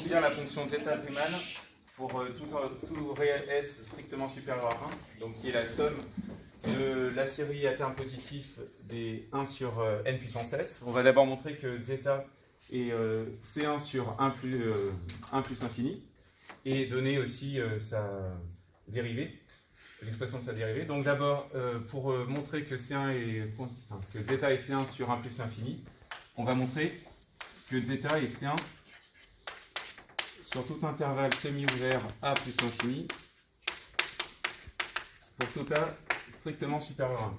considère la fonction zeta Riemann pour tout réel S strictement supérieur à 1, donc qui est la somme de la série à terme positif des 1 sur n puissance s. On va d'abord montrer que zeta est C1 sur 1 plus infini, et donner aussi sa dérivée, l'expression de sa dérivée. Donc d'abord, pour montrer que que zeta est C1 sur 1 plus l'infini, on va montrer que zeta est C1 sur tout intervalle semi-ouvert A plus l'infini pour tout A strictement supérieur à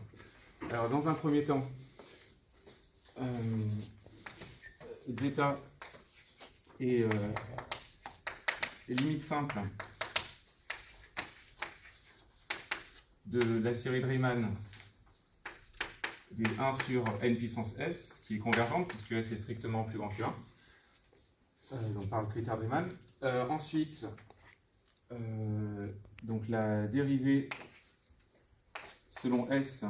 1. Alors dans un premier temps, zeta est limite simple de la série de Riemann des 1 sur n puissance s, qui est convergente puisque s est strictement plus grand que 1, donc par le critère de Riemann. Ensuite, donc la dérivée selon s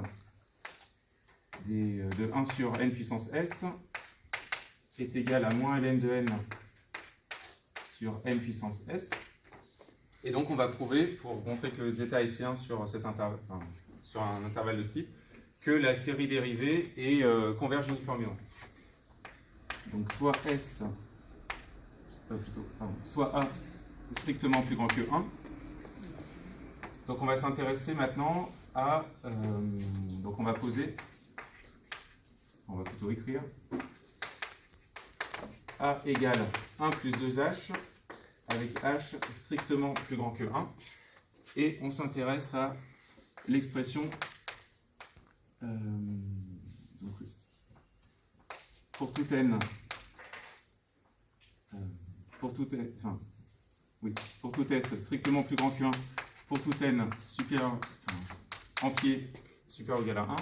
de 1 sur n puissance s est égale à moins ln de n sur n puissance s. Et donc on va prouver, pour montrer que zeta est C1 sur, sur un intervalle de ce type, que la série dérivée converge uniformément. Donc soit S, soit A est strictement plus grand que 1. Donc on va s'intéresser maintenant à... donc on va plutôt écrire A égale 1 plus 2H avec H strictement plus grand que 1. Et on s'intéresse à l'expression pour tout n pour tout s strictement plus grand que 1 pour tout n entier supérieur ou égal à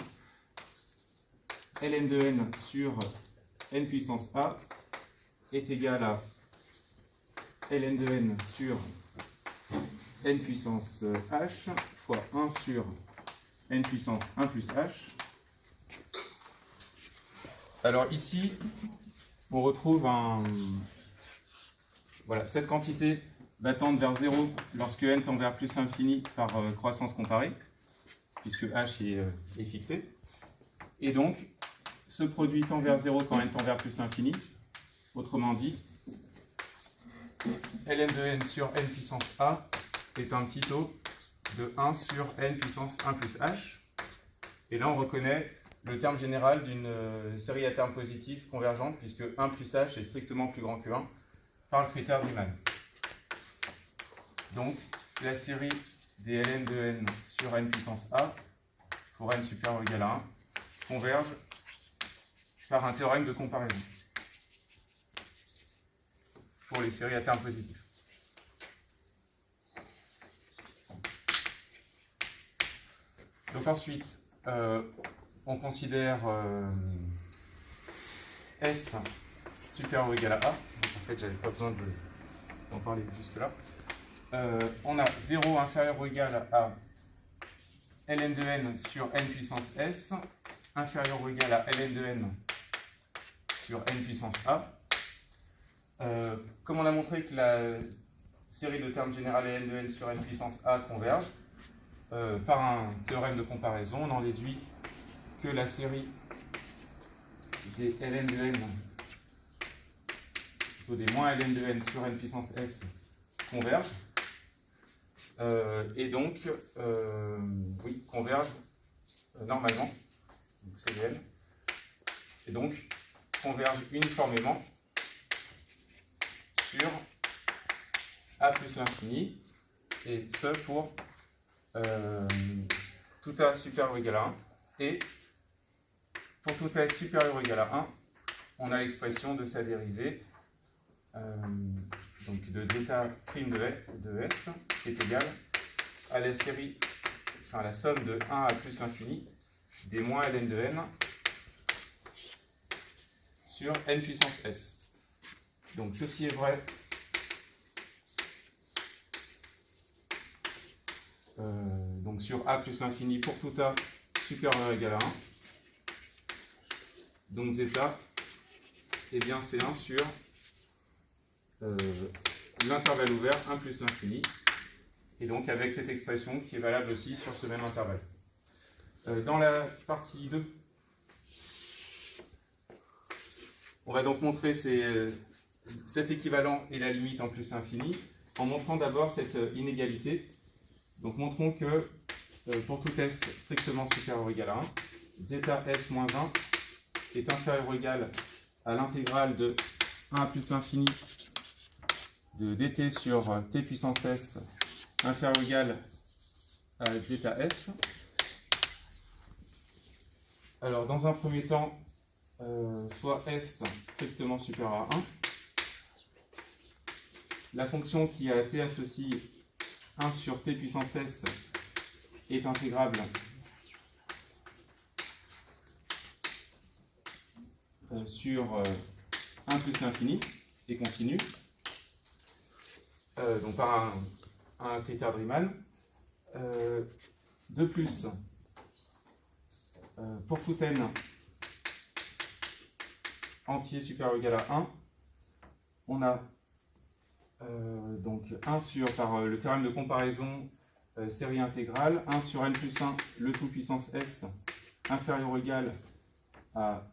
1, ln de n sur n puissance a est égal à ln de n sur n puissance h fois 1 sur n puissance 1 plus h. Alors ici, on retrouve cette quantité va tendre vers 0 lorsque n tend vers plus l'infini par croissance comparée, puisque h est fixé. Et donc, ce produit tend vers 0 quand n tend vers plus l'infini. Autrement dit, ln de n sur n puissance a est un petit taux de 1 sur n puissance 1 plus h. Et là, on reconnaît le terme général d'une série à termes positifs convergente, puisque 1 plus h est strictement plus grand que 1 par le critère de Riemann. Donc, la série des ln de n sur n puissance a, pour n supérieur ou égal à 1, converge par un théorème de comparaison pour les séries à termes positifs. Donc ensuite, on considère S supérieur ou égal à A. Donc en fait, j'avais pas besoin d'en parler juste là. On a 0 inférieur ou égal à ln de n sur n puissance S, inférieur ou égal à ln de n sur n puissance A. Comme on a montré que la série de termes générales ln de n sur n puissance A converge, par un théorème de comparaison, on en déduit que la série des ln de n, plutôt des moins ln de n sur n puissance s, converge. Et donc, converge normalement, donc CDN, et donc converge uniformément sur A plus l'infini, et ce pour tout A supérieur ou égal à 1, et pour tout A supérieur ou égal à 1, on a l'expression de sa dérivée, donc de zeta prime de S, qui est égale à la série, la somme de 1 à plus l'infini des moins ln de n sur n puissance s. Donc ceci est vrai donc sur A plus l'infini pour tout A supérieur ou égal à 1. Donc zeta est bien C1 sur l'intervalle ouvert 1 plus l'infini, et donc avec cette expression qui est valable aussi sur ce même intervalle. Dans la partie 2, on va donc montrer cet équivalent et la limite en plus l'infini, en montrant d'abord cette inégalité. Donc montrons que pour tout s strictement supérieur ou égal à 1, zeta s moins 1 est inférieur ou égal à l'intégrale de 1 plus l'infini de dt sur t puissance s inférieur ou égal à zeta s. Alors dans un premier temps, soit s strictement supérieur à 1, la fonction qui a t associé 1 sur t puissance s est intégrable sur 1 plus l'infini et continue, donc par un critère de Riemann. De plus, pour tout n entier supérieur ou égal à 1, on a donc 1 sur, par le théorème de comparaison série intégrale, 1 sur n plus 1, le tout puissance s, inférieur ou égal à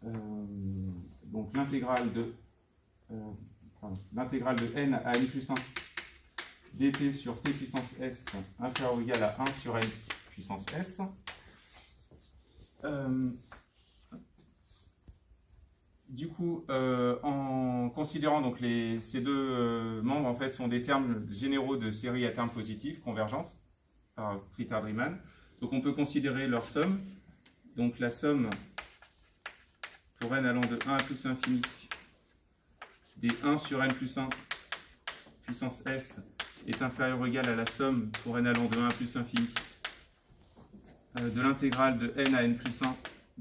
donc l'intégrale de n à n plus 1 dt sur t puissance s inférieur ou égal à 1 sur n puissance s. Du coup, en considérant donc ces deux membres en fait sont des termes généraux de série à termes positifs convergentes par critère de Riemann, donc on peut considérer leur somme. Donc la somme pour n allant de 1 à plus l'infini des 1 sur n plus 1 puissance s est inférieure ou égale à la somme pour n allant de 1 à plus l'infini de l'intégrale de n à n plus 1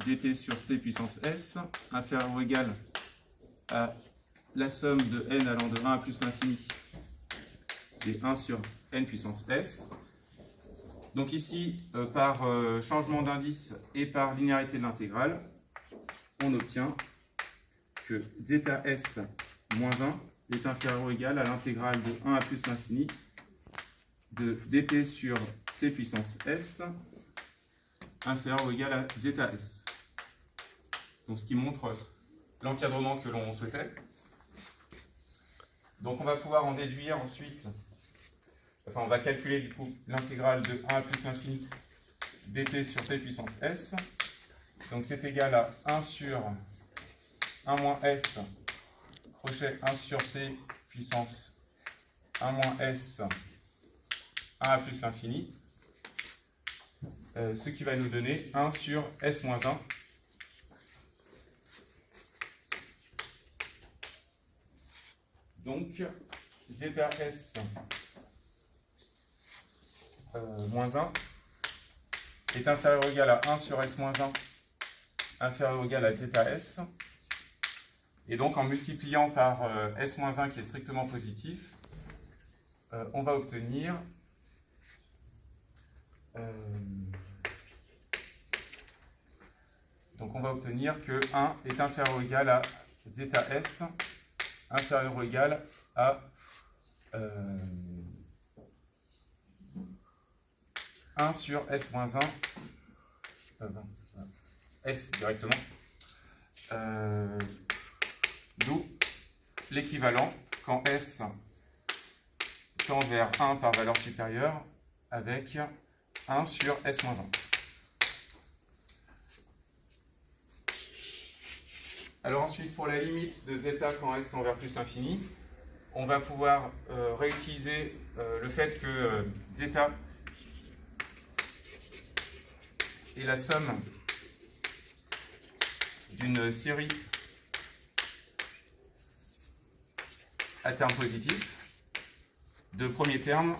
dt sur t puissance s, inférieur ou égal à la somme de n allant de 1 à plus l'infini des 1 sur n puissance s. Donc ici, par changement d'indice et par linéarité de l'intégrale, on obtient que zeta s moins 1 est inférieur ou égal à l'intégrale de 1 à plus l'infini de dt sur t puissance s inférieur ou égal à zeta s. Donc ce qui montre l'encadrement que l'on souhaitait. Donc on va pouvoir en déduire ensuite, enfin on va calculer du coup l'intégrale de 1 à plus l'infini dt sur t puissance s. Donc c'est égal à 1 sur 1 moins s crochet 1 sur t puissance 1 moins s 1 à plus l'infini, ce qui va nous donner 1 sur s moins 1 donc zeta s moins 1 est inférieur ou égal à 1 sur s moins 1 inférieur ou égal à zeta s. Et donc en multipliant par s moins 1 qui est strictement positif, on va obtenir que 1 est inférieur ou égal à zeta s inférieur ou égal à 1 sur s moins 1 s directement, d'où l'équivalent quand s tend vers 1 par valeur supérieure avec 1 sur s moins 1. Alors ensuite, pour la limite de zeta quand s tend vers plus l'infini, on va pouvoir réutiliser le fait que zeta est la somme d'une série à terme positif de premier terme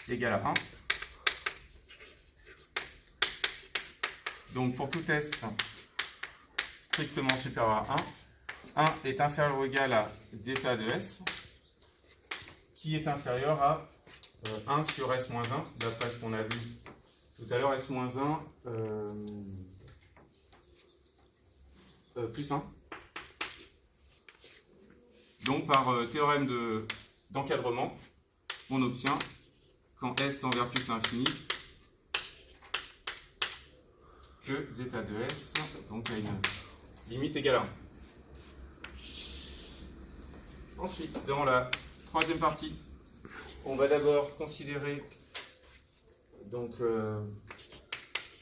égal à 1. Donc pour tout s strictement supérieur à 1 est inférieur ou égal à zeta de s, qui est inférieur à 1 sur s moins 1, d'après ce qu'on a vu tout à l'heure. S moins 1, plus 1. Donc par théorème d'encadrement, on obtient quand S tend vers plus l'infini que zeta de S donc a une limite égale à 1. Ensuite, dans la troisième partie, on va d'abord considérer donc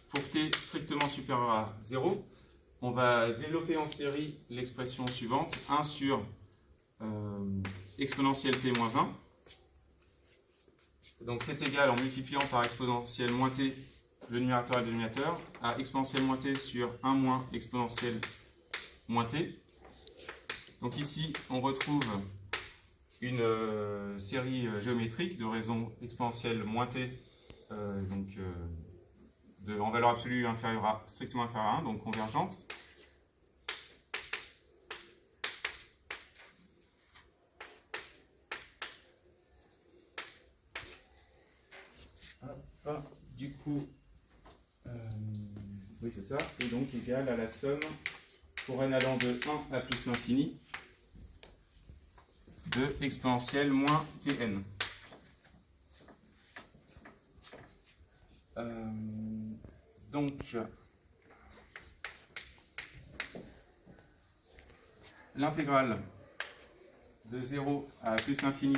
pour t strictement supérieur à 0, on va développer en série l'expression suivante, 1 sur exponentielle t moins 1. Donc c'est égal en multipliant par exponentielle moins t le numérateur et le dénominateur à exponentielle moins t sur 1 moins exponentielle moins t. Donc ici on retrouve une série géométrique de raison exponentielle moins t en valeur absolue inférieure à strictement inférieure à 1, donc convergente. Du coup, oui c'est ça, et donc égal à la somme pour n allant de 1 à plus l'infini de exponentielle moins tn. Donc, l'intégrale de 0 à plus l'infini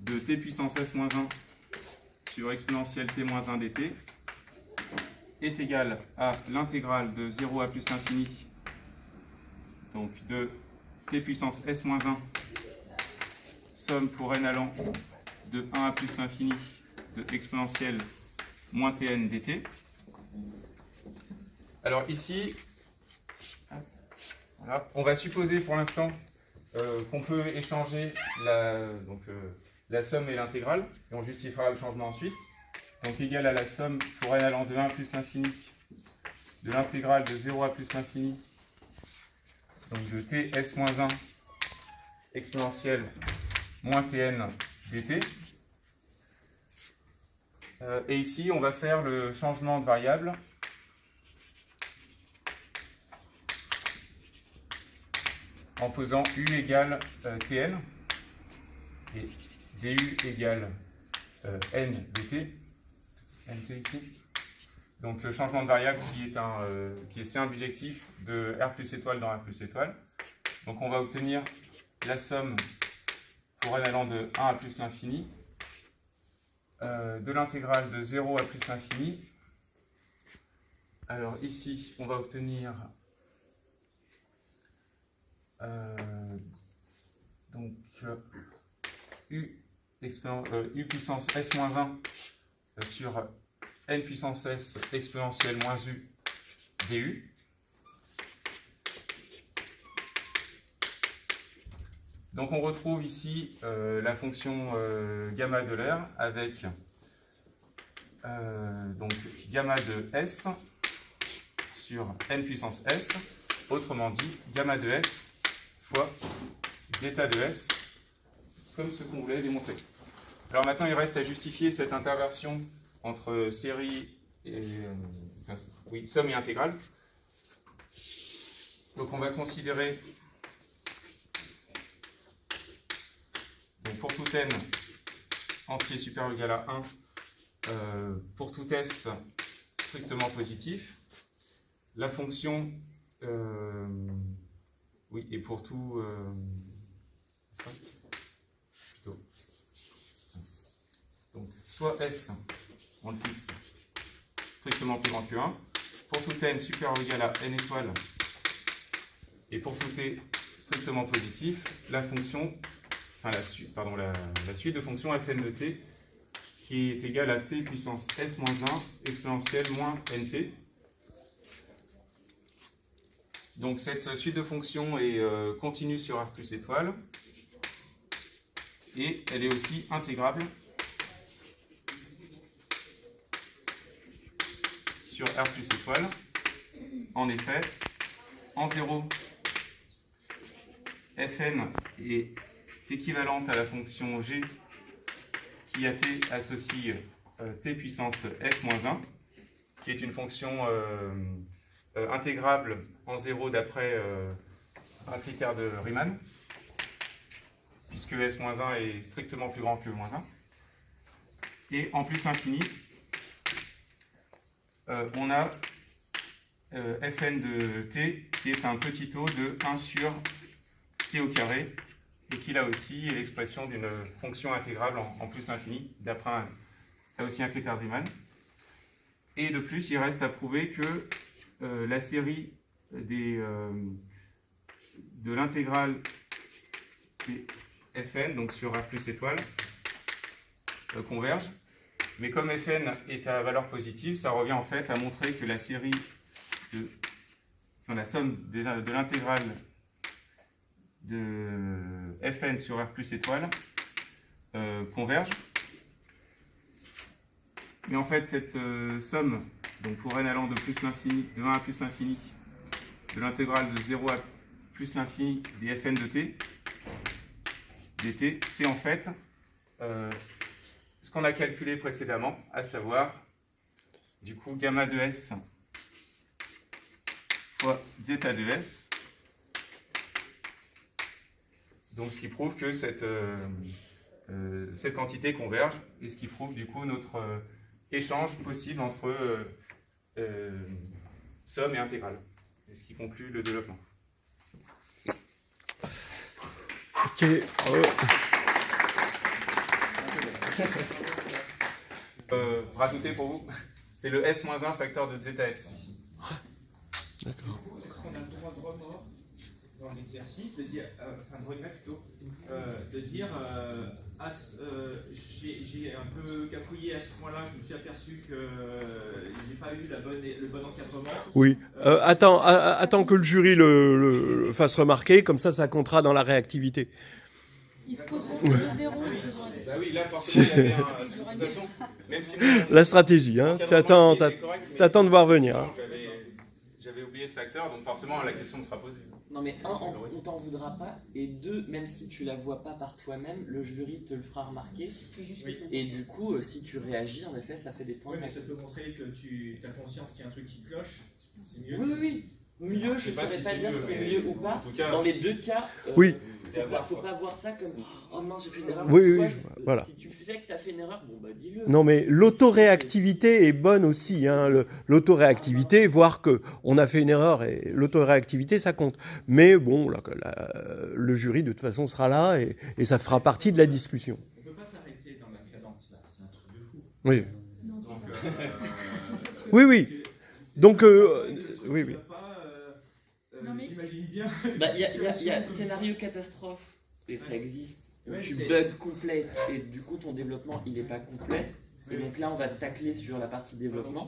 de t puissance s moins 1 sur exponentielle t moins 1 dt est égale à l'intégrale de 0 à plus l'infini donc de t puissance s moins 1 somme pour n allant de 1 à plus l'infini de exponentielle moins tn dt. Alors ici, voilà, on va supposer pour l'instant qu'on peut échanger la somme et l'intégrale, et on justifiera le changement ensuite. Donc égal à la somme pour n allant de 1 à plus l'infini de l'intégrale de 0 à plus l'infini donc de t s moins 1 exponentielle moins tn dt. Et ici, on va faire le changement de variable en posant u égale tn et du égale n dt, nt ici. Donc le changement de variable qui est c'est un bijectif de R plus étoile dans R plus étoile. Donc on va obtenir la somme pour n allant de 1 à plus l'infini de l'intégrale de 0 à plus l'infini. Alors ici, on va obtenir u puissance s moins 1 sur n puissance s exponentielle moins u du. Donc on retrouve ici la fonction gamma de l'air avec donc gamma de s sur n puissance s, autrement dit gamma de s fois zeta de s, comme ce qu'on voulait démontrer. Alors maintenant il reste à justifier cette interversion entre série et somme et intégrale. Donc on va considérer pour tout n entier supérieur ou égal à 1, pour tout s strictement positif, la fonction, et pour tout, donc soit s, on le fixe strictement plus grand que 1, pour tout n supérieur ou égal à n étoiles, et pour tout t strictement positif, la fonction, la suite de fonctions fn de t qui est égale à t puissance s moins 1 exponentielle moins nt. Donc cette suite de fonctions est continue sur R plus étoile et elle est aussi intégrable sur R plus étoile. En effet, en 0, fn est équivalente à la fonction g qui à t associe t puissance s moins 1, qui est une fonction intégrable en 0 d'après un critère de Riemann, puisque S-1 est strictement plus grand que -1. Et en plus l'infini, on a Fn de t qui est un petit taux de 1 sur t au carré, et qui là aussi est l'expression d'une fonction intégrable en plus l'infini, d'après là aussi un critère de Riemann. Et de plus, il reste à prouver que la série de l'intégrale des Fn, donc sur R plus étoile, converge. Mais comme Fn est à valeur positive, ça revient en fait à montrer que la série la somme de l'intégrale de Fn sur R plus étoile converge. Mais en fait, cette somme, donc pour n allant de plus l'infini, de 1 à plus l'infini, de l'intégrale de 0 à plus l'infini des Fn de t, dt, c'est en fait ce qu'on a calculé précédemment, à savoir, du coup, gamma de s fois zeta de s. Donc, ce qui prouve que cette quantité converge, et ce qui prouve, du coup, notre échange possible entre somme et intégrale. Et ce qui conclut le développement. Ok. Rajouter pour vous, c'est le S-1 facteur de zeta s ici. D'accord. Est-ce qu'on a le droit de remords dans l'exercice, de dire, enfin de regret plutôt, de dire, j'ai un peu cafouillé à ce point-là, je me suis aperçu que je n'ai pas eu le bon encadrement. Oui. Attends que le jury le fasse remarquer, comme ça comptera dans la réactivité. Ils te poseront, ils verront. Bah oui, là forcément il y avait de toute façon, même si La stratégie, hein. Tu attends de voir venir. Hein. J'avais oublié ce facteur, donc forcément la question sera posée. Non mais un, on t'en voudra pas, et deux, même si tu la vois pas par toi-même, le jury te le fera remarquer. Et du coup, si tu réagis, en effet, ça fait des points. Oui, mais ça peut montrer que tu as conscience qu'il y a un truc qui cloche. C'est mieux. Oui. Mieux, je ne saurais pas dire si c'est mieux ou pas. Cas, dans les deux cas, oui. Faut pas voir ça comme oh mince, j'ai fait une erreur. Oui, voilà. Si tu sais que tu as fait une erreur, bon bah dis-le. Non, mais l'autoréactivité est bonne aussi. Hein. L'autoréactivité, voir qu'on a fait une erreur, et l'autoréactivité, ça compte. Mais bon, le jury, de toute façon, sera là et ça fera partie de la discussion. On ne peut pas s'arrêter dans la cadence, là. C'est un truc de fou. Oui. Donc, oui. Donc, oui. J'imagine bien. Il y a scénario catastrophe, et ça existe. Ouais, tu bugs complet, et du coup ton développement il est pas complet. Et donc là on va te tacler sur la partie développement.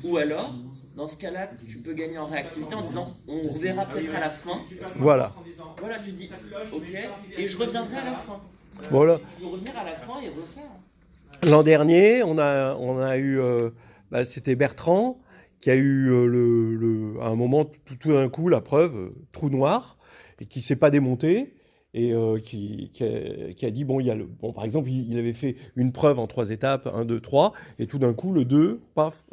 Ou alors, dans ce cas-là, tu peux gagner en réactivité en disant on reverra peut-être à la fin. Voilà. Voilà, tu dis ok, et je reviendrai à la fin. Voilà. Tu peux revenir à la fin et refaire. L'an dernier, on a eu, c'était Bertrand qui a eu à un moment tout d'un coup la preuve trou noir et qui s'est pas démonté et qui a dit bon par exemple il avait fait une preuve en 3 étapes 1 2 3 et tout d'un coup le 2 paf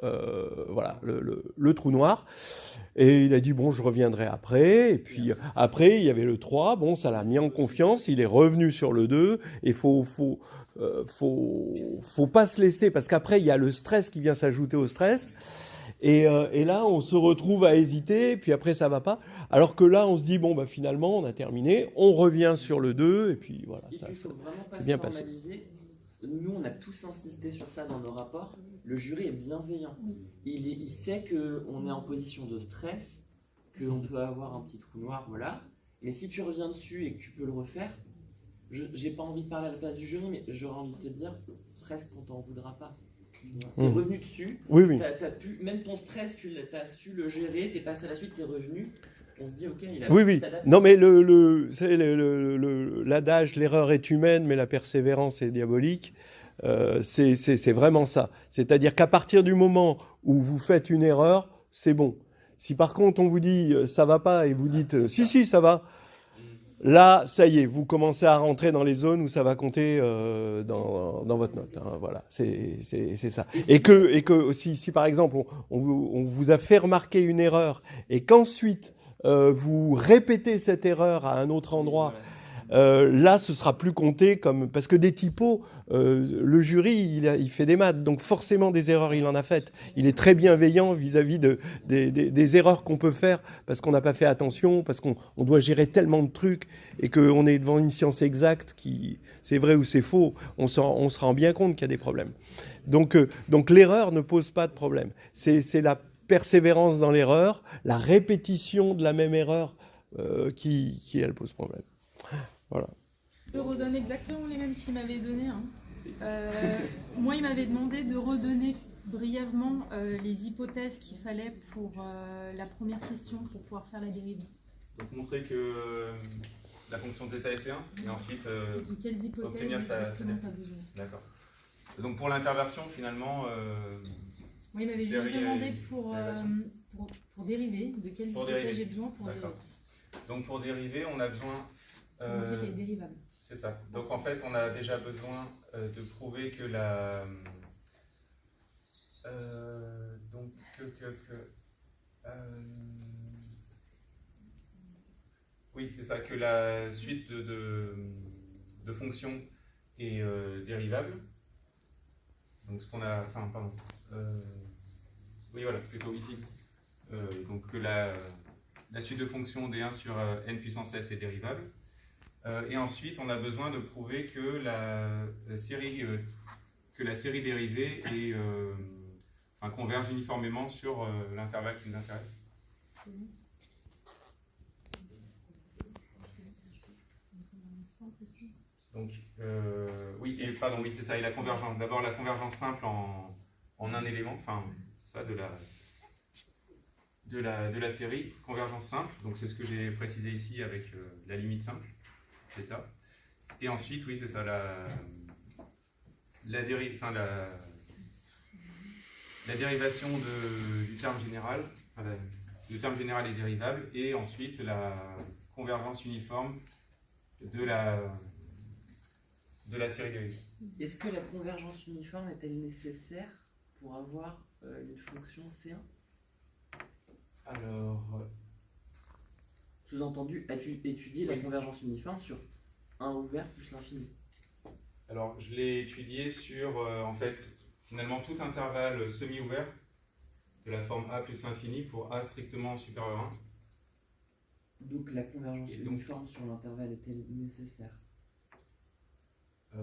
voilà le trou noir et il a dit bon je reviendrai après et puis après il y avait le 3 bon ça l'a mis en confiance, il est revenu sur le 2 et faut pas se laisser parce qu'après il y a le stress qui vient s'ajouter au stress. Et là, on se retrouve à hésiter, puis après, ça va pas. Alors que là, on se dit, bon, bah, finalement, on a terminé, on revient sur le 2, et puis voilà, ça c'est bien passé. Nous, on a tous insisté sur ça dans nos rapports. Le jury est bienveillant. Il sait qu'on est en position de stress, qu'on peut avoir un petit trou noir, voilà. Mais si tu reviens dessus et que tu peux le refaire, j'ai pas envie de parler à la place du jury, mais j'aurais envie de te dire, presque on t'en voudra pas. T'es revenu dessus, oui. T'as pu, même ton stress, t'as su le gérer, t'es passé à la suite, t'es revenu. On se dit, ok, il a oui. Non, mais l'adage, l'erreur est humaine, mais la persévérance est diabolique. C'est vraiment ça. C'est-à-dire qu'à partir du moment où vous faites une erreur, c'est bon. Si par contre on vous dit ça va pas et vous dites si ça va, Là, ça y est, vous commencez à rentrer dans les zones où ça va compter dans votre note. Hein, voilà, c'est ça. Et que si par exemple, on vous a fait remarquer une erreur et qu'ensuite vous répétez cette erreur à un autre endroit, là, ce sera plus compté comme... Parce que des typos, le jury, il fait des maths, donc forcément des erreurs, il en a faites. Il est très bienveillant vis-à-vis des erreurs qu'on peut faire parce qu'on n'a pas fait attention, parce qu'on doit gérer tellement de trucs et qu'on est devant une science exacte qui, c'est vrai ou c'est faux, on se rend bien compte qu'il y a des problèmes. Donc l'erreur ne pose pas de problème. C'est la persévérance dans l'erreur, la répétition de la même erreur qui elle pose problème. Voilà. Je redonne exactement les mêmes qu'il m'avait donné. Hein. Moi, il m'avait demandé de redonner brièvement les hypothèses qu'il fallait pour la première question pour pouvoir faire la dérive. Donc montrer que la fonction θ est C1 et ensuite De quelles hypothèses obtenir sa exactement tu as besoin. D'accord. Donc pour l'interversion, finalement... Moi, il m'avait juste série demandé et pour dériver, de quelles Pour hypothèses dériver. j'ai besoin pour D'accord. Donc pour dériver, on a besoin... montrer qu'elle est dérivable. C'est ça. Donc en fait, on a déjà besoin de prouver que la... donc oui, c'est ça, que la suite de fonctions est dérivable. Donc ce qu'on a... Enfin, pardon. Oui, voilà, plutôt ici. Donc que la suite de fonctions d1 sur n puissance s est dérivable. Et ensuite, on a besoin de prouver que la série dérivée converge uniformément sur l'intervalle qui nous intéresse. Donc, oui, c'est ça. Et la convergence. D'abord, la convergence simple en un élément, enfin, c'est ça, de la série. Convergence simple, donc c'est ce que j'ai précisé ici avec la limite simple. Et ensuite, oui, c'est ça, la dérivation du terme général, le terme général est dérivable, et ensuite la convergence uniforme de la série dérivée. Est-ce que la convergence uniforme est-elle nécessaire pour avoir une fonction C1 ? Alors... Sous-entendu, as-tu étudié la convergence uniforme sur 1 ouvert plus l'infini ? Alors, je l'ai étudié sur, en fait, finalement, tout intervalle semi-ouvert de la forme A plus l'infini pour A strictement supérieur à 1. Donc la convergence uniforme sur l'intervalle est-elle nécessaire ? Je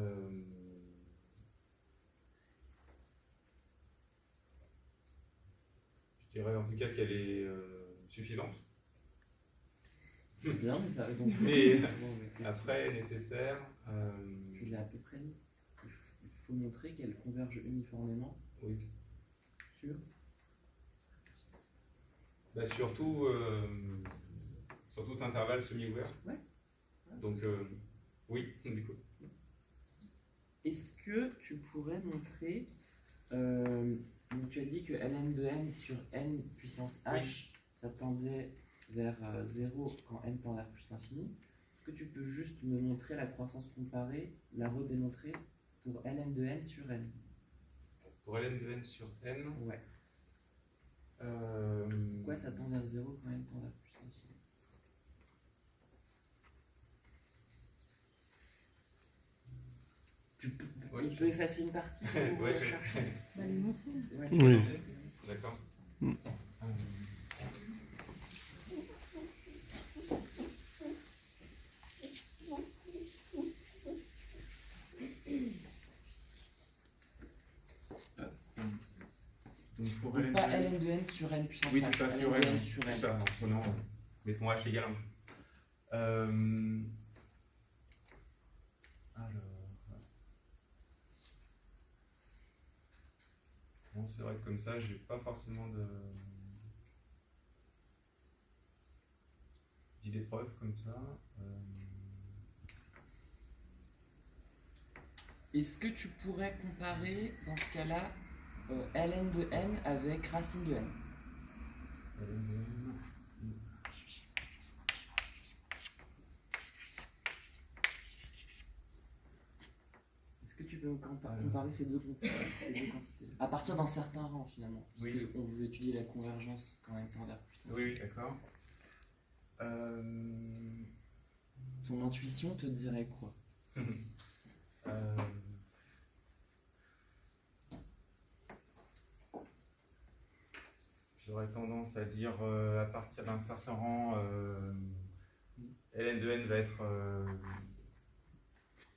dirais en tout cas qu'elle est suffisante. Bien, mais ça donc, Mais après, nécessaire... Tu l'as à peu près dit. Il faut montrer qu'elle converge uniformément Oui. sur... Surtout sur tout intervalle semi-ouvert. Ouais. Donc, oui, du coup. Est-ce que tu pourrais montrer... donc tu as dit que ln de n sur n puissance h, Oui. ça tendait vers 0 quand n tend vers plus l'infini. Est-ce que tu peux juste me montrer la croissance comparée, la redémontrer pour ln de n sur n ? Pour ln de n sur n... Ouais. Pourquoi ça tend vers 0 quand n tend vers plus l'infini ? Ouais, il peut effacer une partie pour Ouais. chercher. L'énoncé. Ouais. Oui. D'accord. Donc pour Donc pas ln de n sur n puissance Oui, h, c'est ça, ln sur de n. n sur n. C'est ça, en prenant, mettons h égale 1. Alors... Bon, c'est vrai que comme ça, j'ai pas forcément d'idée de preuve comme ça. Est-ce que tu pourrais comparer, dans ce cas-là, ln de n avec racine de n ? peux comparer ces deux quantités. À partir d'un certain rang, finalement. Parce Oui. qu'on veut étudier la convergence quand même tend vers plus. Oui, d'accord. Ton intuition te dirait quoi? Euh, J'aurais tendance à dire à partir d'un certain rang, Ln de n va être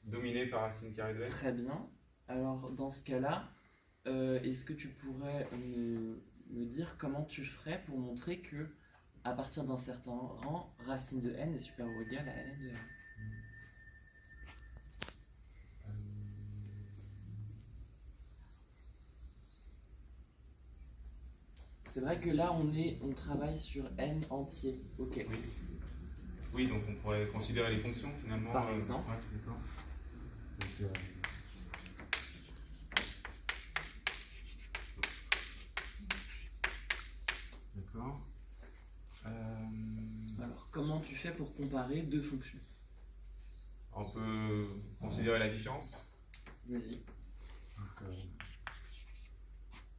dominé par racine carrée de n. Très bien. Alors, dans ce cas-là, est-ce que tu pourrais me dire comment tu ferais pour montrer que, à partir d'un certain rang, racine de n est supérieure ou égale à ln de n? C'est vrai que là, on travaille sur n entier. Ok. Oui. Oui, donc on pourrait considérer les fonctions finalement. Par exemple. Ouais, d'accord. Donc, d'accord. Alors, comment tu fais pour comparer deux fonctions? On peut considérer la différence. Vas-y.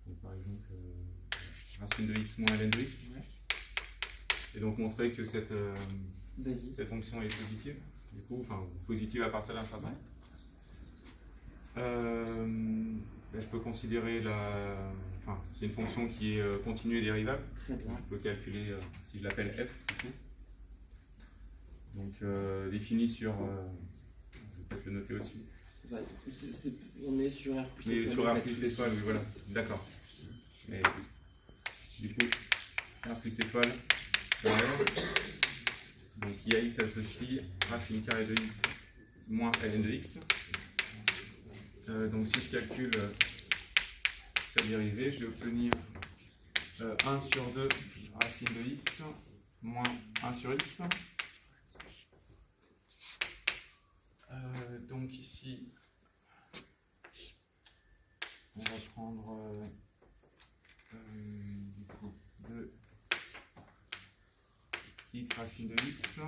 Donc, par exemple, racine de x moins ln de x. Ouais. Et donc montrer que cette Vas-y. fonction est positive. Du coup, enfin, positive à partir d'un certain. Ben, je peux considérer enfin, c'est une fonction qui est continue et dérivable. Très bien. Donc, je peux calculer si je l'appelle f. Du coup. Donc défini sur. Je vais peut-être le noter aussi. Ouais, on est sur R plus Mais étoile, sur pas R de plus souci. étoile, oui, voilà. D'accord. Mais du coup, R plus étoile. Donc IAX associe racine carrée de x moins ln de x. Donc si je calcule sa dérivée, je vais obtenir 1 sur 2 racine de x moins 1 sur x. Donc ici, on va prendre du coup 2 x racine de x.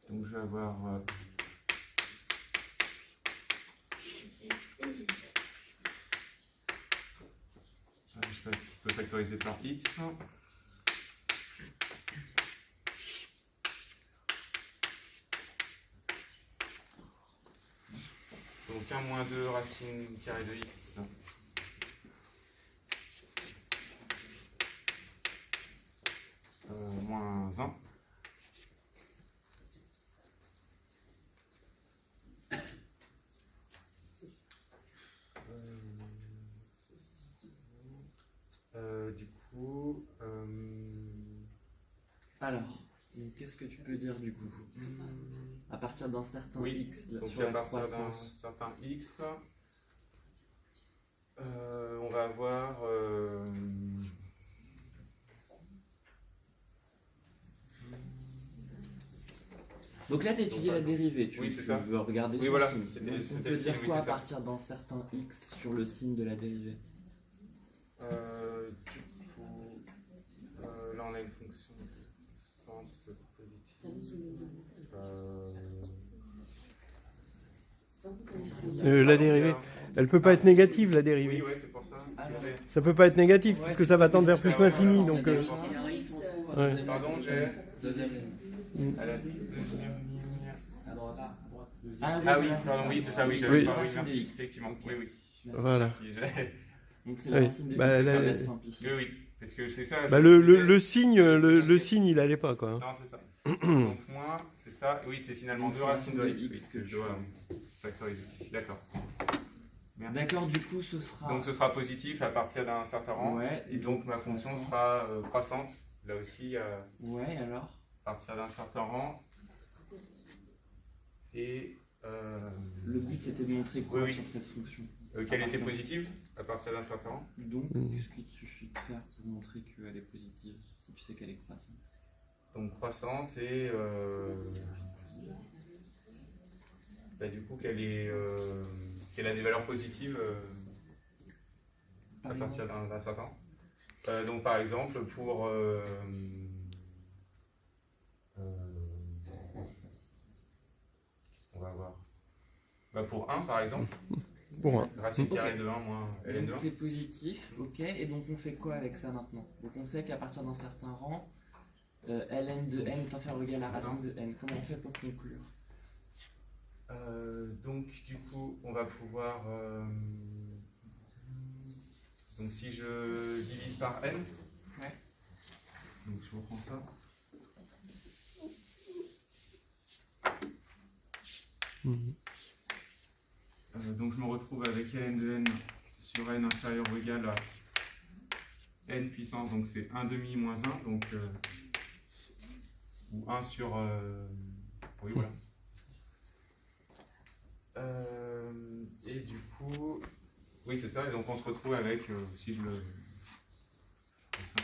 Donc je vais avoir je peux factoriser par x. Donc 1 moins 2 racine carrée de x moins 1. Du coup, Alors, qu'est-ce que tu peux dire du coup? À partir d'un certain oui, x donc sur à la partir d'un croissance. certain x, on va avoir Donc là, tu étudies Donc, la dérivée. Tu, oui, c'est tu ça. veux regarder Oui, son voilà, signe. c'était- Donc, on c'était peut le dire signe, quoi oui, à c'est ça. partir d'un certain x sur le signe de la dérivée? Du coup, là on a une fonction constante positive. La dérivée, elle peut pas être négative, la dérivée. Oui, ouais, c'est pour ça. Ça peut pas être négatif, Ouais, puisque ça va tendre vers plus ouais, l'infini. ouais, Donc, ouais. ouais. Pardon, j'ai Deuxième ligne. à la deuxième ligne. À droite. Ah oui, pardon, oui, c'est ça, oui, Oui. j'avais pas, oui, Racine de merci, x. effectivement, oui, oui. Voilà. Si, j'ai- Donc c'est la Oui. racine de Bah, x, ça là, va simplifier. oui, parce que c'est ça. Bah, le signe, le signe, il allait pas, quoi. Non, c'est ça. Donc moins, c'est ça, et oui, c'est finalement Donc, 2 c'est racines de racine de x, x oui, que que je tu dois factoriser. D'accord. Merci. D'accord, du coup, ce sera. Donc ce sera positif à partir d'un certain rang, Ouais, et donc ma fonction croissant. sera croissante, là aussi à Ouais, alors. partir d'un certain rang. Et Le but c'était de montrer quoi Oui, oui. sur cette fonction? qu'elle était partir- positive à partir d'un certain rang. Donc, Mm. qu'est-ce qu'il te suffit de faire pour montrer qu'elle est positive si tu sais qu'elle est croissante? Donc croissante et du coup qu'elle a des valeurs positives Par à partir d'un certain rang. Donc par exemple, pour qu'est-ce qu'on va avoir? Bah, pour 1 par exemple, Pour un. racine Ok. carrée de 1 moins ln de Donc 1. c'est positif, ok. Et donc on fait quoi avec ça maintenant? Donc on sait qu'à partir d'un certain rang, ln de n est inférieur ou égal à racine de n. Comment on fait pour conclure? Donc du coup, on va pouvoir... donc si je divise par n, Ouais. donc je reprends ça. Mhm. Donc je me retrouve avec ln de n sur n inférieur ou égal à n puissance, donc c'est 1 demi moins 1, donc ou 1 sur... oui, voilà. Et du coup, oui c'est ça, et donc on se retrouve avec, si je le... comme ça,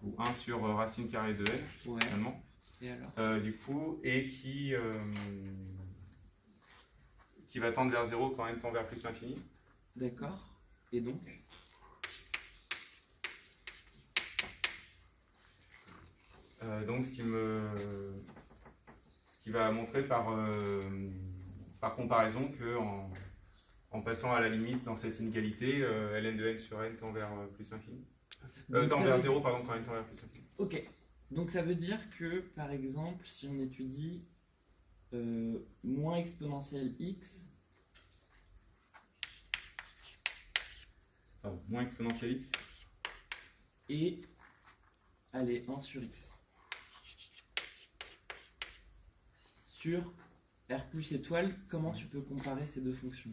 ou 1 sur racine carrée de n, Ouais. finalement. Et alors? Du coup, et qui va tendre vers 0 quand n tend vers plus l'infini. D'accord. Et donc? Donc ce qui va montrer par comparaison que en passant à la limite dans cette inégalité, ln de n sur n tend vers plus l'infini. Donc, Tend ça vers veut- 0 pardon, quand n tend vers plus l'infini. Ok. Donc ça veut dire que, par exemple, si on étudie moins exponentielle x, Pardon, moins exponentielle x. et allez, 1 sur x. Sur R plus étoile, comment tu peux comparer ces deux fonctions?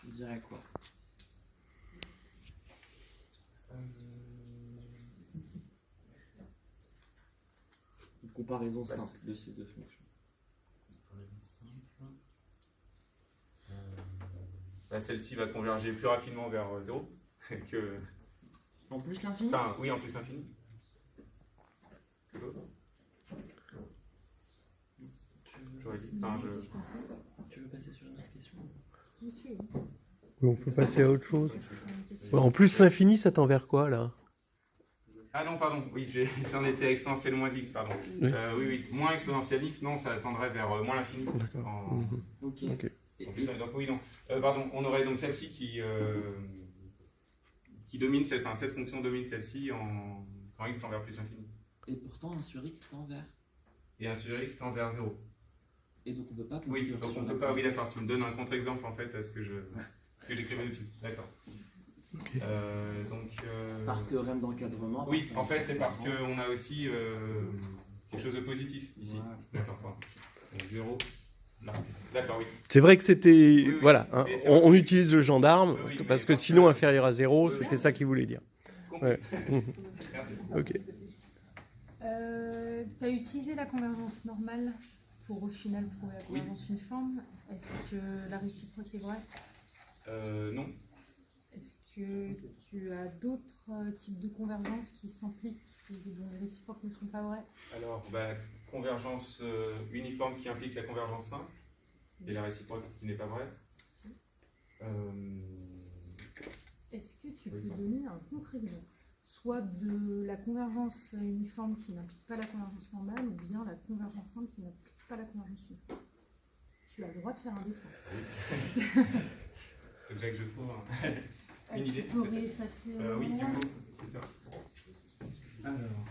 Je dirais quoi? Une comparaison Bah, simple de ces deux fonctions. Bah, celle-ci va converger plus rapidement vers 0 que... En plus l'infini? Enfin, oui, en plus l'infini. Que l'autre. J'aurais dit. Enfin, Tu veux passer sur une autre question? Oui, on peut passer à autre chose. Ouais, en plus, l'infini, ça tend vers quoi, là? Ah non, pardon, oui, j'en étais à exponentielle moins x, pardon. Oui. Oui, moins exponentielle x, non, ça tendrait vers moins l'infini. D'accord. En- Mhm. Ok. Ok. Et- En plus, donc oui, non. Pardon, on aurait donc celle-ci qui domine, cette fonction domine celle-ci quand x tend vers plus l'infini. Et pourtant 1 sur x tend vers. Et 1 sur x tend vers 0. Et donc on peut pas Oui, conclure donc sur on la peut pas, oui d'accord, tu me donnes un contre-exemple en fait à ce que j'écrivais dessus. D'accord. Ok. Par théorème d'encadrement. Oui, par en fait c'est parce théorème qu'on a aussi quelque chose de positif ici. Voilà. D'accord, pardon. Donc 0, là. D'accord, oui. C'est vrai que c'était... Oui, oui. Voilà, hein, Mais c'est on vrai. utilise le gendarme, Oui, oui, parce mais que parce sinon, que- inférieur à 0, Oui, oui. c'était ça qu'il voulait dire. Compris. Ouais. Merci. Ok. Tu as utilisé la convergence normale pour au final prouver la Oui. convergence uniforme. Est-ce que la réciproque est vraie? Non. Est-ce que tu as d'autres types de convergence qui s'impliquent et dont les réciproques ne sont pas vraies? Alors, convergence uniforme qui implique la convergence simple et la réciproque qui n'est pas vraie. Est-ce que tu peux donner un contre-exemple, soit de la convergence uniforme qui n'implique pas la convergence normale, ou bien la convergence simple qui n'implique pas la convergence uniforme? Tu as le droit de faire un dessin. Faut déjà que je trouve une Tu idée. peux réeffacer. Oui, du coup, c'est ça. Alors.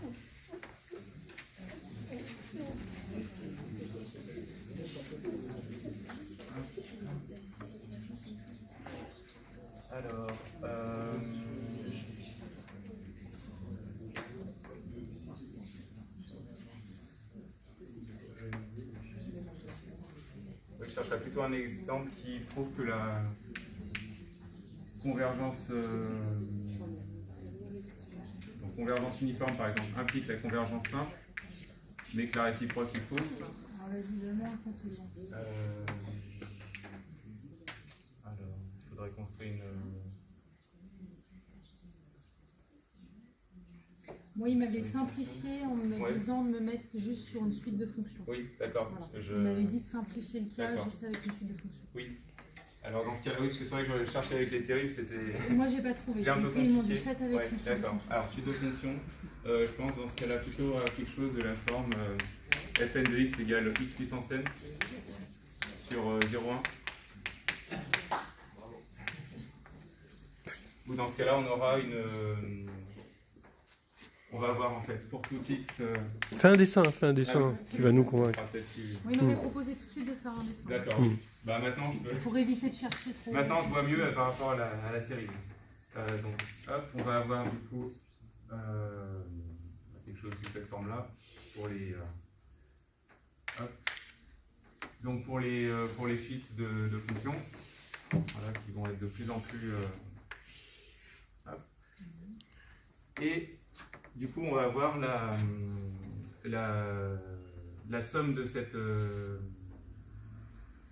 Alors, je chercherais plutôt un exemple qui prouve que la convergence, donc convergence uniforme par exemple, implique la convergence simple, mais que la réciproque est fausse. Alors vas-y, donne-moi un contre-exemple. Alors, il faudrait construire une. Moi, il m'avait C'est une simplifié en me Ouais. disant de me mettre juste sur une suite de fonctions. Oui, d'accord. Voilà. parce que Il m'avait dit de simplifier le cas D'accord. juste avec une suite de fonctions. Oui. Alors dans ce cas-là, oui, parce que c'est vrai que je cherchais avec les séries, c'était... Moi, j'ai pas trouvé. J'ai un peu Du coup, ils m'ont dit compliqué. faites avec Ouais, une suite de d'accord. fonctions. Alors, suite de fonctions, je pense dans ce cas-là plutôt à quelque chose de la forme fn de x égale x puissance n sur 0,1. Ou dans ce cas-là, on aura on va avoir en fait pour tout x. Fais un dessin Ah oui. qui va nous Ça convaincre. sera peut-être plus- Moi, il m'avait proposé tout de suite de faire un dessin. D'accord. Hmm. Bah maintenant, je peux. Pour éviter de chercher trop. Maintenant, je vois mieux par rapport à la série. Donc, hop, on va avoir du coup quelque chose de cette forme-là pour les. Hop. Donc pour les suites de fonctions, voilà, qui vont être de plus en plus. Hop. Et du coup, on va avoir la somme de cette.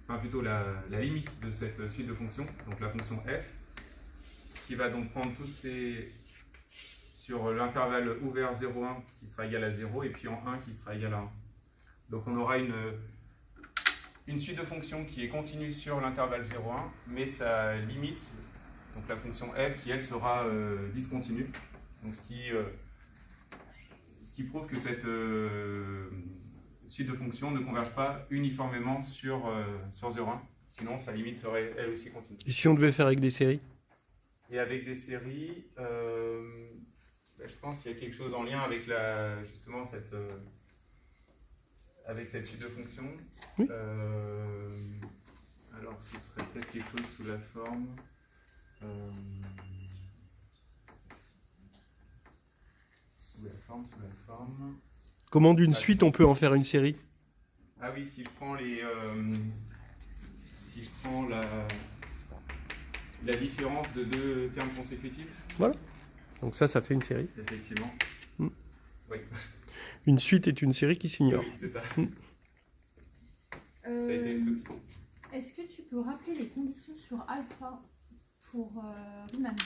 Enfin plutôt la limite de cette suite de fonctions, donc la fonction f, qui va donc prendre tous ces sur l'intervalle ouvert 0,1 qui sera égal à 0 et puis en 1 qui sera égal à 1. Donc on aura une suite de fonctions qui est continue sur l'intervalle 0,1, mais sa limite, donc la fonction f, qui elle sera discontinue. Donc ce qui prouve que cette suite de fonctions ne converge pas uniformément sur 0,1, sinon sa limite serait elle aussi continue. Et si on devait faire avec des séries? Et avec des séries, je pense qu'il y a quelque chose en lien avec justement avec cette suite de fonctions. Oui. Alors ce serait peut-être quelque chose sous la forme. Sous la forme. Comment d'une suite on peut en faire une série? Ah oui, si je prends la différence de deux termes consécutifs, Donc ça fait une série. effectivement. Hmm. Oui, Une suite est une série qui s'ignore. oui, c'est ça. Euh, Ça a été expliqué. Est-ce que tu peux rappeler les conditions sur alpha pour Riemann,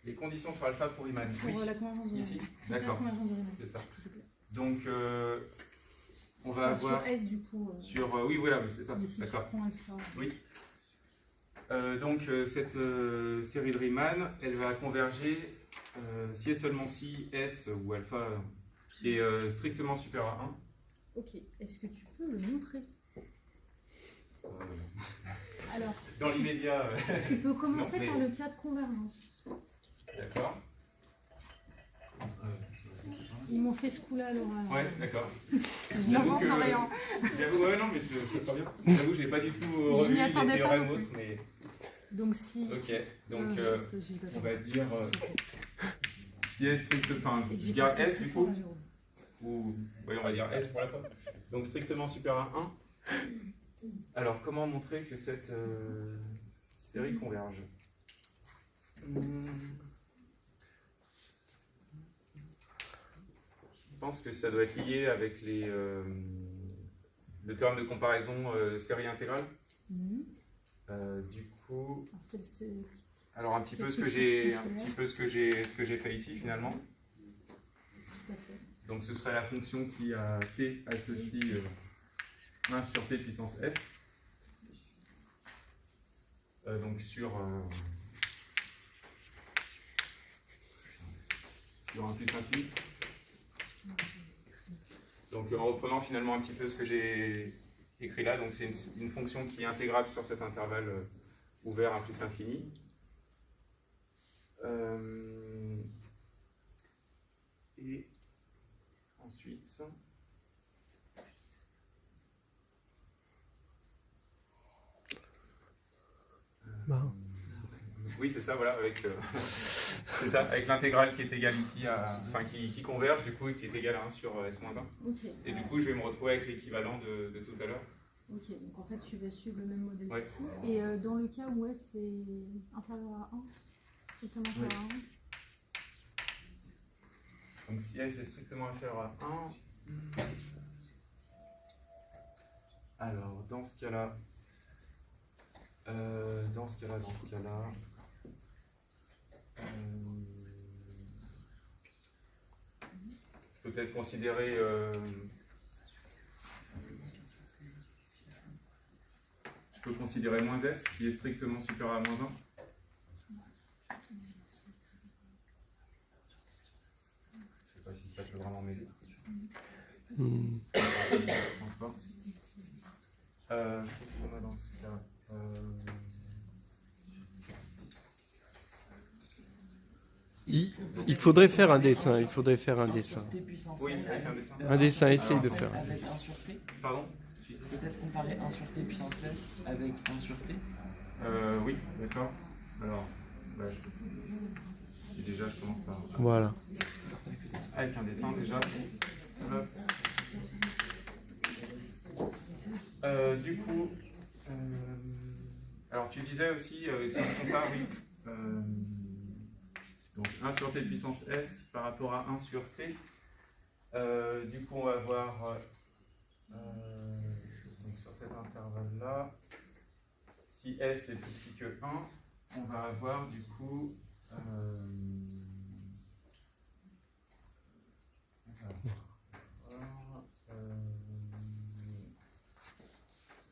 Les conditions sur alpha pour Riemann. pour Oui, la convergence de ici, Riemann. d'accord. La convergence de Riemann, C'est ça. s'il te plaît. Donc, on va Enfin, avoir sur S du coup. sur. Oui, voilà, mais c'est ça. Mais si tu D'accord. prends alpha. Oui. Donc, cette série de Riemann, elle va converger si et seulement si S ou alpha est strictement supérieur à 1. Ok. Est-ce que tu peux le montrer? Alors, Dans l'immédiat, tu peux commencer Non, mais- par le cas de convergence. d'accord. Ils m'ont fait ce coup-là à l'oral. Ouais, d'accord. Je J'avoue n'invente que- rien. J'avoue, ouais, non, mais c'est très bien. J'avoue, je n'ai pas du tout Je revu m'y les attendais pas théorèmes non autres, plus. mais Donc si. ok. Donc, j'ai pas on va compris. dire si S strict, enfin, Et je j'ai garde pensé S très du fort coup, à Jérôme. ou oui, on va dire S pour la fois. Donc strictement supérieur à 1. Alors, comment montrer que cette série converge? Je pense que ça doit être lié avec le théorème de comparaison série intégrale. Mhm. Du coup, Alors, quel c'est- alors un petit peu Quelle ce que solution j'ai, je un considère petit peu ce que j'ai fait ici finalement. Tout à fait. Donc ce serait la fonction qui à t associe 1 sur t puissance s. Donc sur un plus infini. Donc en reprenant finalement un petit peu ce que j'ai écrit là, donc c'est une fonction qui est intégrable sur cet intervalle ouvert à plus infini. Et ensuite, oui, c'est ça, voilà, avec c'est ça, avec l'intégrale qui est égale ici à, enfin qui converge du coup et qui est égale à 1 sur s-1. Ok. Et du coup, je vais me retrouver avec l'équivalent de tout à l'heure. Ok, donc en fait, tu vas suivre le même modèle Ouais. qu'ici. Et dans le cas où S est inférieur à 1, strictement inférieur à 1, Donc si s est strictement inférieur à 1, alors dans ce cas-là, peut-être considérer je peux considérer moins S qui est strictement supérieur à moins 1. Je sais pas si ça peut vraiment m'aider. Je pense pas. Qu'est-ce qu'on a dans ce cas? Il faudrait faire un dessin. Il faudrait faire un 1 dessin. sur T puissance Oui, n avec un avec, dessin. Un dessin, essaye de puissance faire. n avec 1 sur T. Pardon? Peut-être comparer 1 sur T puissance S avec 1 sur T. Oui, d'accord. Alors, si déjà je commence par. Voilà. Avec un dessin déjà. Hop. Du coup, alors tu disais aussi, si on compare, oui, donc 1 sur T puissance S par rapport à 1 sur T, du coup on va voir, donc sur cet intervalle-là, si S est plus petit que 1, on va avoir du coup,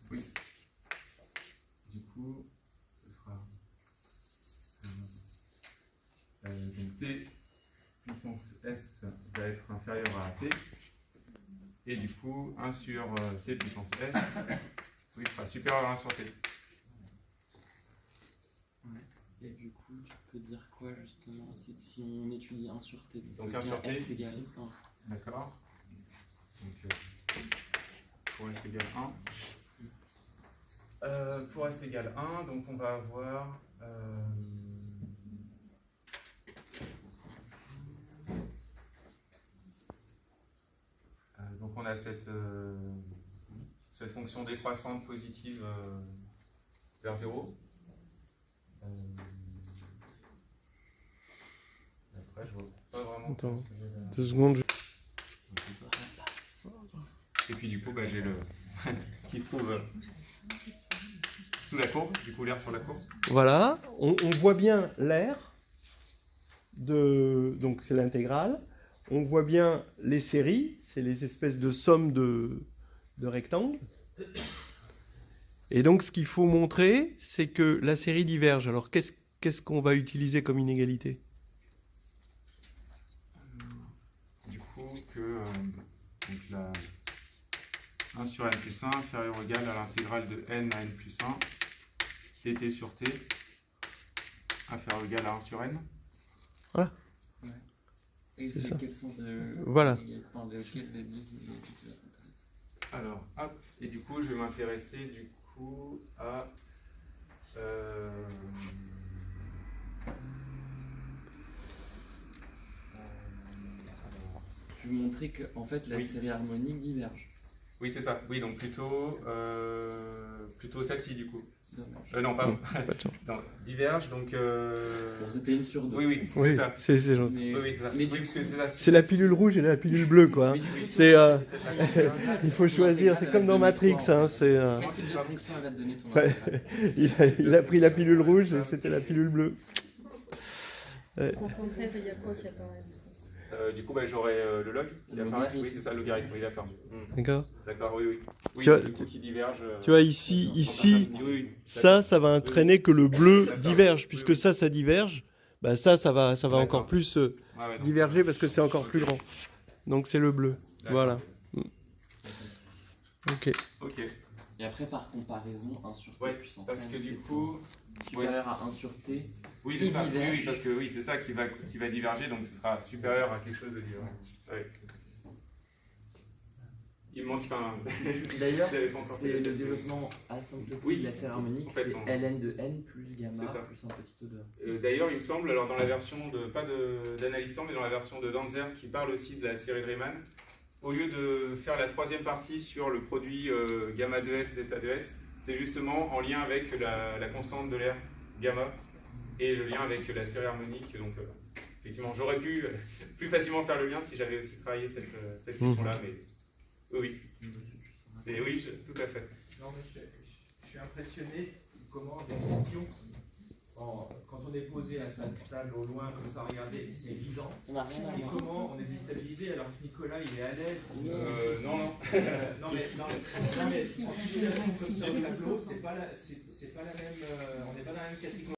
oui, du coup, ce sera donc T puissance S va être inférieur à T, et du coup 1 sur T puissance S oui, sera supérieur à 1 sur T. Et du coup, tu peux dire quoi justement si on étudie 1 sur T? Donc le 1 sur T, S égale ici. 1. D'accord. Donc pour S égale 1. Pour S égale 1, donc on va avoir donc on a cette fonction décroissante positive vers 0. Après, je vois pas vraiment. Attends, 2 secondes. Et puis du coup, j'ai le ce qui se trouve sous la courbe, du coup l'air sur la courbe. Voilà, on voit bien l'air, donc c'est l'intégrale. On voit bien les séries, c'est les espèces de sommes de rectangles. Et donc ce qu'il faut montrer, c'est que la série diverge. Alors qu'est-ce qu'on va utiliser comme inégalité? Du coup, que donc la 1 sur n plus 1 inférieur ou égal à l'intégrale de n à n plus 1 dt sur t inférieur ou égal à 1 sur n. Voilà. Ouais. Et C'est ça. quel sens de. Voilà. Enfin, lequel des deux inégalités tu vas t'intéresser? Alors, hop, et du coup, je vais m'intéresser du coup à Tu montrais que en fait la Oui. série harmonique diverge. oui, c'est ça. Oui, donc plutôt celle-ci du coup. Dommage. Non, pardon. Pas de chance. Non, diverge, donc. Bon, c'était une sur deux. Oui, oui, c'est Oui, ça. c'est gentil. Mais, Oui, c'est ça. mais Oui, du parce coup, que c'est C'est la pilule rouge et la pilule bleue, quoi. hein. mais du coup, C'est, celle-là. il faut choisir, c'est comme dans Matrix, hein, c'est, quel type de fonction elle va te donner ton ouais. intégrale? il a pris la pilule rouge et c'était la pilule bleue. Quand on tape, il y a quoi qui apparaît? Du coup, j'aurai le log qui Le apparaît. logarithme. Oui, c'est ça, le logarithme. Oui, d'accord. D'accord. D'accord, oui, oui. Oui, Tu vois, du coup, qui diverge. Tu vois, ici, Oui, oui, ça va entraîner que le bleu D'accord. diverge. Oui, Puisque oui. ça diverge, bah ça va D'accord. encore plus Ouais, ouais, donc, diverger parce que c'est encore plus grand. Donc c'est le bleu. d'accord. Voilà. Ok. Ok. Et après, par comparaison, 1 sur T Ouais, puissance parce n que du étant coup. supérieur à 1 sur T. Oui, qui c'est ça. Oui, diverge. oui, parce que oui, c'est ça qui va diverger, donc ce sera supérieur à quelque chose de divergent. Ouais. Il me manque un. D'ailleurs, J'avais pas encore fait c'est la le calcul. développement asymptotique Oui, de la série harmonique, en fait, c'est ln de n plus gamma C'est ça. plus un petit odeur. D'ailleurs, il me semble, alors dans la version de, pas d'analyse temps, mais dans la version de Danzer qui parle aussi de la série de Riemann, au lieu de faire la troisième partie sur le produit gamma 2s, zeta 2s, c'est justement en lien avec la constante de l'air gamma et le lien avec la série harmonique. Donc, effectivement, j'aurais pu plus facilement faire le lien si j'avais aussi travaillé cette question-là, mais oui. Tout à fait. Non, mais je suis impressionné comment des questions quand on est posé à sa table au loin, comme ça, regardez, c'est évident. On n'a rien à Et voir. comment on est déstabilisé alors que Nicolas, il est à l'aise. Non, non. Non, mais en situation comme ça au tableau, c'est pas la même, on n'est pas dans la même catégorie.